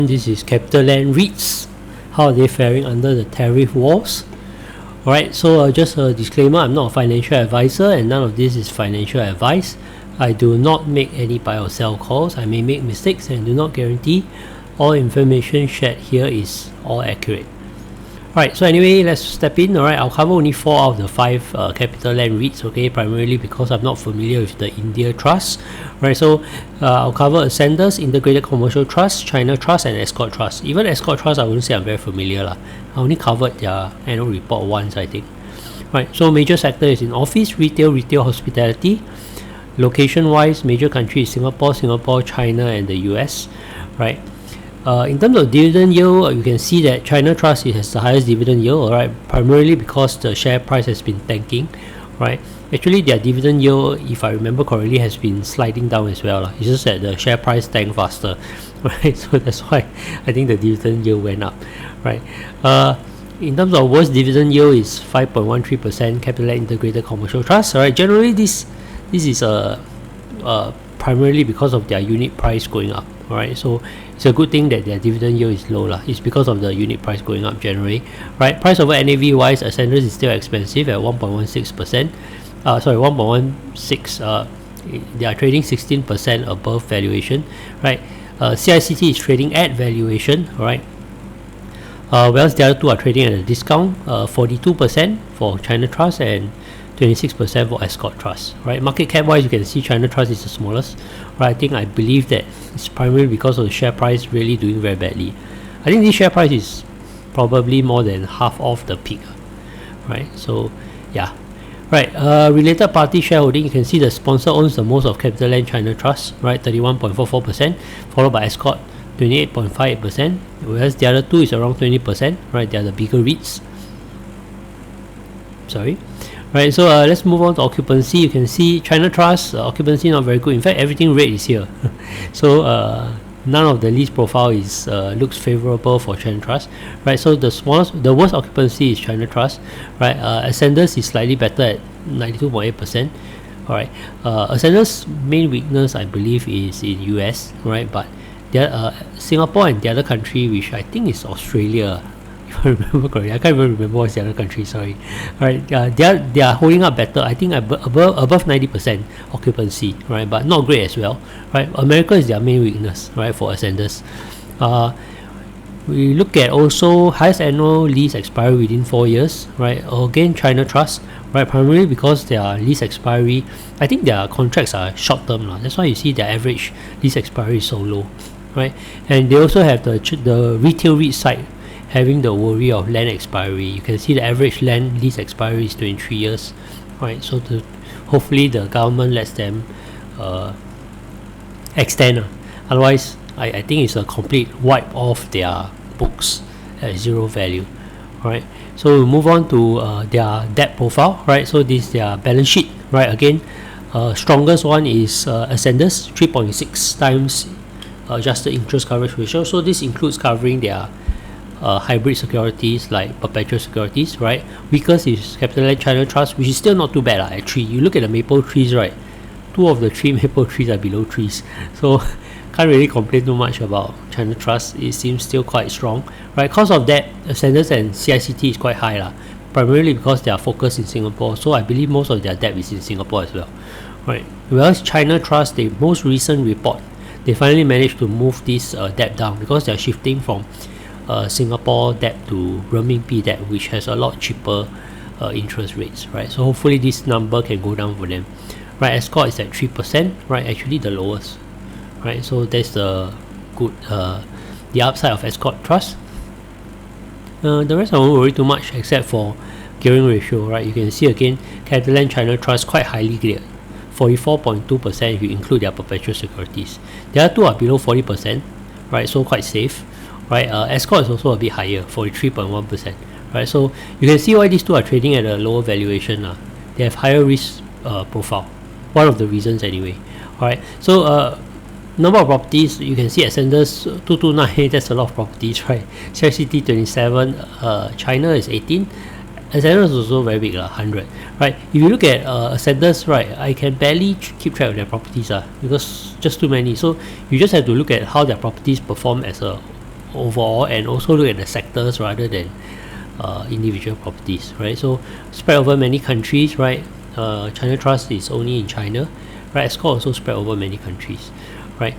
This is Capitaland REITs. How are they faring under the tariff wars? Alright, so just a disclaimer, I'm not a financial advisor and none of this is financial advice. I do not make any buy or sell calls. I may make mistakes and do not guarantee all information shared here is all accurate. Alright, so anyway, let's step in. Alright, I'll cover only 4 out of the 5 Capitaland REITs, okay, primarily because I'm not familiar with the India Trust. Right, so I'll cover Ascendas, Integrated Commercial Trust, China Trust and Escort Trust. Even Escort Trust, I wouldn't say I'm very familiar lah. I only covered their annual report once, I think. Right, so major sector is in office, retail, hospitality. Location-wise, major country is Singapore, China and the US. Right. In terms of dividend yield, you can see that China Trust has the highest dividend yield, alright, primarily because the share price has been tanking, right? Actually, their dividend yield, if I remember correctly, has been sliding down as well. It's just that the share price tanked faster, right? So that's why I think the dividend yield went up, right? In terms of worst dividend yield is 5.13% Capitaland Integrated Commercial Trust, alright? Generally, this is primarily because of their unit price going up, alright? So it's a good thing that their dividend yield is low lah. It's because of the unit price going up generally, right? Price over NAV wise, Ascendas is still expensive at 1.16%. 1.16. They are trading 16% above valuation, right? CICT is trading at valuation, alright. Whereas the other two are trading at a discount, 42% for China Trust and 26% for Escort Trust, right? Market cap wise, you can see China Trust is the smallest, right? I believe that it's primarily because of the share price really doing very badly. I think this share price is probably more than half of the peak, right? So yeah, right. Related party shareholding, you can see the sponsor owns the most of Capitaland China Trust, right? 31.44%, followed by Escort 28.58%, whereas the other two is around 20%, right? They are the bigger REITs. Sorry. Right, so let's move on to occupancy. You can see China Trust occupancy not very good. In fact, everything red is here. So none of the lease profile is looks favorable for China Trust. Right, so the worst occupancy is China Trust. Right, Ascendas is slightly better at 92.8%. All right, Ascendas' main weakness, I believe, is in US. Right, but Singapore and the other country, which I think is Australia. If I remember correctly, I can't even remember what's the other country. Sorry. Right, they are holding up better. I think above 90% occupancy, right? But not great as well, right? America is their main weakness, right? For Ascendas, we look at also highest annual lease expiry within 4 years, right? Again, China Trust, right? Primarily because their lease expiry, I think their contracts are short term lah. That's why you see their average lease expiry is so low, right? And they also have the retail REIT side, having the worry of land expiry. You can see the average land lease expiry is 23 years, right? So hopefully the government lets them extend. Otherwise, I think it's a complete wipe off their books at zero value, right? So we move on to their debt profile, right? So this is their balance sheet, right? Again, strongest one is Ascendas, 3.6 times adjusted interest coverage ratio. So this includes covering their hybrid securities like perpetual securities, right? Weakest is Capitaland China Trust, which is still not too bad at 3. You look at the maple trees, right? 2 of the 3 maple trees are below 3s, so can't really complain too much about China Trust. It seems still quite strong, right? Cost of debt, Ascendas and CICT is quite high lah, primarily because they are focused in Singapore. So I believe most of their debt is in Singapore as well, right? Whereas China Trust, the most recent report, they finally managed to move this debt down because they are shifting from Singapore debt to renminbi debt, which has a lot cheaper interest rates, right? So hopefully this number can go down for them, right? Escort is at 3%, right? Actually the lowest, right? So that's the good the upside of Escort Trust. The rest I won't worry too much except for gearing ratio, right? You can see again Capitaland China Trust quite highly geared, 44.2% if you include their perpetual securities. The other two are below 40%, right? So quite safe. Right, Escort is also a bit higher, 43.1%. Right, so you can see why these two are trading at a lower valuation. They have higher risk profile. One of the reasons, anyway. Alright, so number of properties, you can see Ascendas 229. That's a lot of properties, right? CICT 27. China is 18. Ascendas is also very big, 100. Right, if you look at Ascendas, right, I can barely keep track of their properties because just too many. So you just have to look at how their properties perform as a overall, and also look at the sectors rather than individual properties, right? So spread over many countries, right? China Trust is only in China, right? Escort also spread over many countries, right?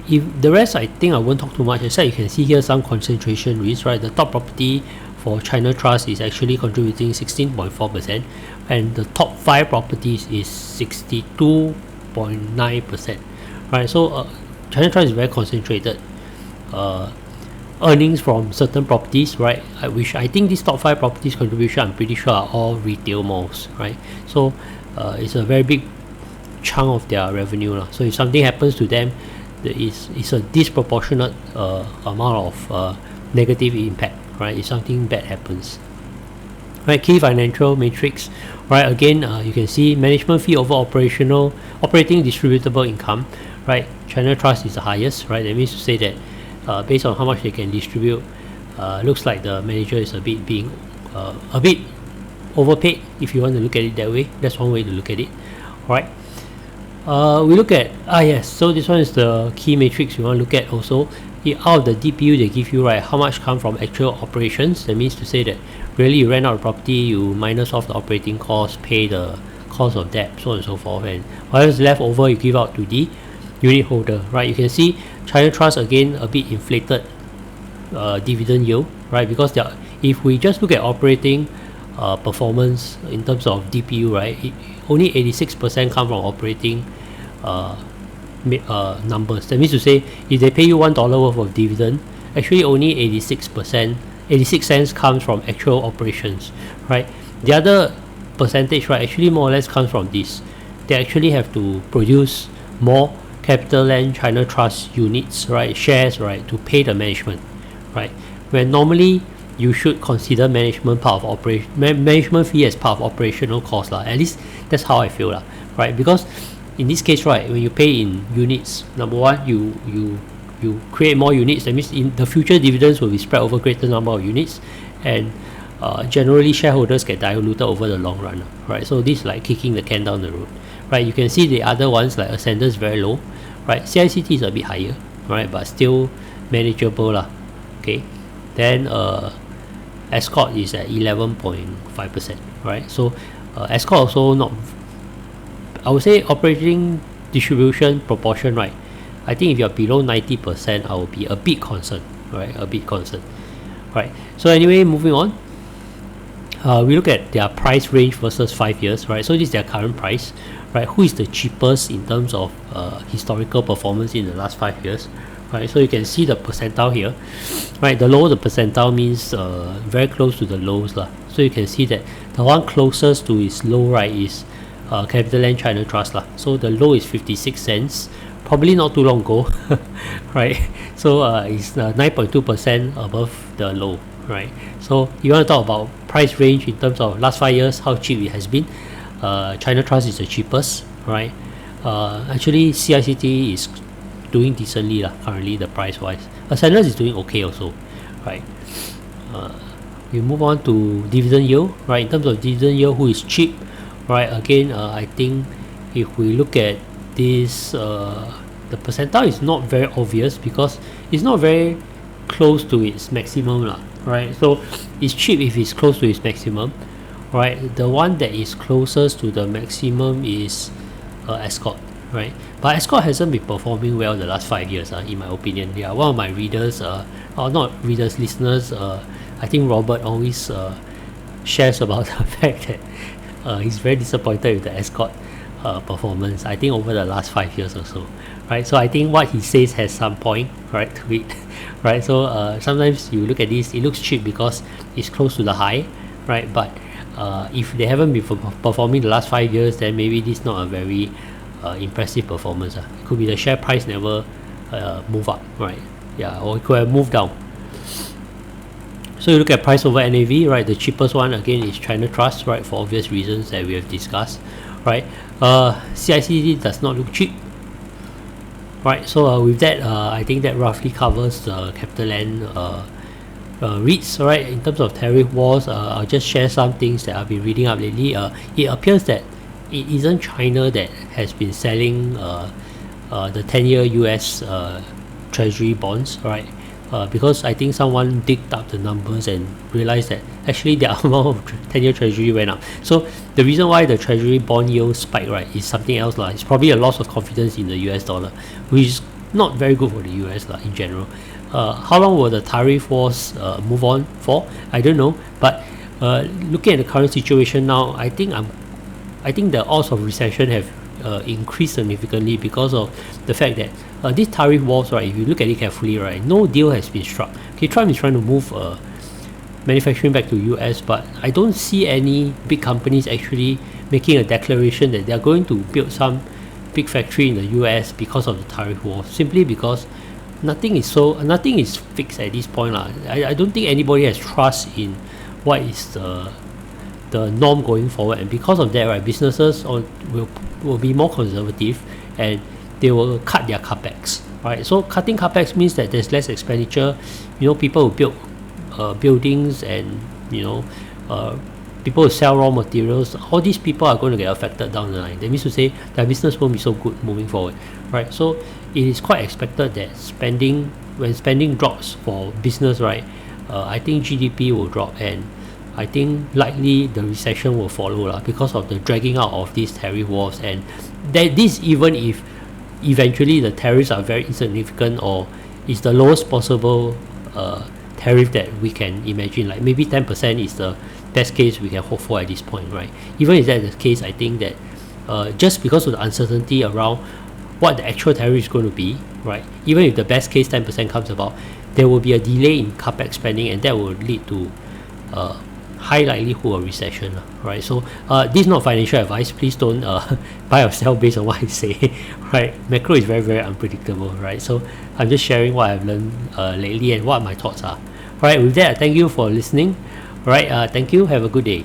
If the rest, I think I won't talk too much. Except you can see here some concentration risk, right? The top property for China Trust is actually contributing 16.4%, and the top 5 properties is 62.9%, right? So China Trust is very concentrated earnings from certain properties, right? Which I think these top 5 properties contribution, I'm pretty sure, are all retail malls, right? So it's a very big chunk of their revenue lah. So if something happens to them, it's a disproportionate amount of negative impact, right? If something bad happens, right? Key financial matrix, right? Again, you can see management fee over operating distributable income, right? China Trust is the highest, right? That means to say that based on how much they can distribute, looks like the manager is a bit overpaid, if you want to look at it that way. That's one way to look at it, right? We look at yes, so this one is the key matrix we want to look at also. Out of the DPU they give you, right, how much come from actual operations. That means to say that really you rent out a property, you minus off the operating cost, pay the cost of debt, so on and so forth, and whatever's left over you give out to the unit holder, right? You can see China Trust again a bit inflated dividend yield, right? Because if we just look at operating performance in terms of DPU, right, only 86% come from operating numbers. That means to say if they pay you $1 worth of dividend, actually only 86 cents comes from actual operations, right? The other percentage, right, actually more or less comes from this. They actually have to produce more Capitaland China Trust units, right, shares, right, to pay the management, right? When normally you should consider management part of management fee as part of operational cost lah. At least that's how I feel lah, right? Because in this case, right, when you pay in units, number one, you create more units. That means in the future dividends will be spread over greater number of units, and generally shareholders get diluted over the long run, right? So this is like kicking the can down the road, right? You can see the other ones like Ascender is very low, right? CICT is a bit higher, right, but still manageable lah. Okay, then Escort is at 11.5%, right? So Escort also not, I would say operating distribution proportion, right? I think if you're below 90%, I will be a bit concerned, right? A bit concerned, right? So anyway, moving on, we look at their price range versus 5 years, right? So this is their current price, right? Who is the cheapest in terms of historical performance in the last 5 years, right? So you can see the percentile here, right? The lower the percentile means very close to the lows lah. So you can see that the one closest to its low, right, is Capitaland China Trust lah. So the low is 56 cents, probably not too long ago, right? So it's 9.2% above the low, right? So you want to talk about price range in terms of last 5 years, how cheap it has been. China Trust is the cheapest, right? Actually CICT is doing decently lah currently, the price wise. Ascender is doing okay also, right? We move on to dividend yield, right? In terms of dividend yield, who is cheap, right? Again, I think if we look at this, the percentile is not very obvious because it's not very close to its maximum lah, right? So it's cheap if it's close to its maximum, right? The one that is closest to the maximum is Escort, right? But Escort hasn't been performing well the last 5 years, in my opinion. Yeah, one of my readers, or not readers, listeners, I think Robert always shares about the fact that he's very disappointed with the Escort performance, I think over the last 5 years or so, right? So I think what he says has some point, right, to it, right? So sometimes you look at this, it looks cheap because it's close to the high, right? But if they haven't been performing the last 5 years, then maybe this is not a very impressive performance. It could be the share price never move up, right? Yeah, or it could have moved down. So you look at price over NAV, right? The cheapest one again is China Trust, right? For obvious reasons that we have discussed, right? CICT does not look cheap, right? So with that, I think that roughly covers the Capitaland REITs, right? In terms of Tariff Wars, I'll just share some things that I've been reading up lately. It appears that it isn't China that has been selling the 10-year US Treasury bonds, right? because I think someone digged up the numbers and realized that actually the amount of 10-year treasury went up. So the reason why the treasury bond yield spike, right, is something else lah. It's probably a loss of confidence in the US dollar, which is not very good for the US lah in general. How long will the tariff wars move on for? I don't know, but looking at the current situation now, I think the odds of recession have increased significantly because of the fact that this tariff wars, right, if you look at it carefully, right, no deal has been struck. Okay, Trump is trying to move manufacturing back to US, but I don't see any big companies actually making a declaration that they are going to build some big factory in the US because of the tariff war, simply because nothing is fixed at this point lah. I don't think anybody has trust in what is the norm going forward, and because of that, right, businesses will be more conservative and they will cut their capex, right? So cutting capex means that there's less expenditure. People who build buildings, and people who sell raw materials, all these people are going to get affected down the line. That means to say their business won't be so good moving forward, right? So it is quite expected that when spending drops for business, right, I think GDP will drop, and I think likely the recession will follow lah, because of the dragging out of these tariff wars, and that this, even if eventually the tariffs are very insignificant or is the lowest possible tariff that we can imagine, like maybe 10% is the best case we can hope for at this point, right? Even if that's the case, I think that just because of the uncertainty around what the actual tariff is going to be, right, even if the best case 10% comes about, there will be a delay in capex spending, and that will lead to high likelihood of recession, right? So this is not financial advice. Please don't buy or sell based on what I say, right? Macro is very, very unpredictable, right? So I'm just sharing what I've learned lately and what my thoughts are. All right, with that, thank you for listening. All right, thank you. Have a good day.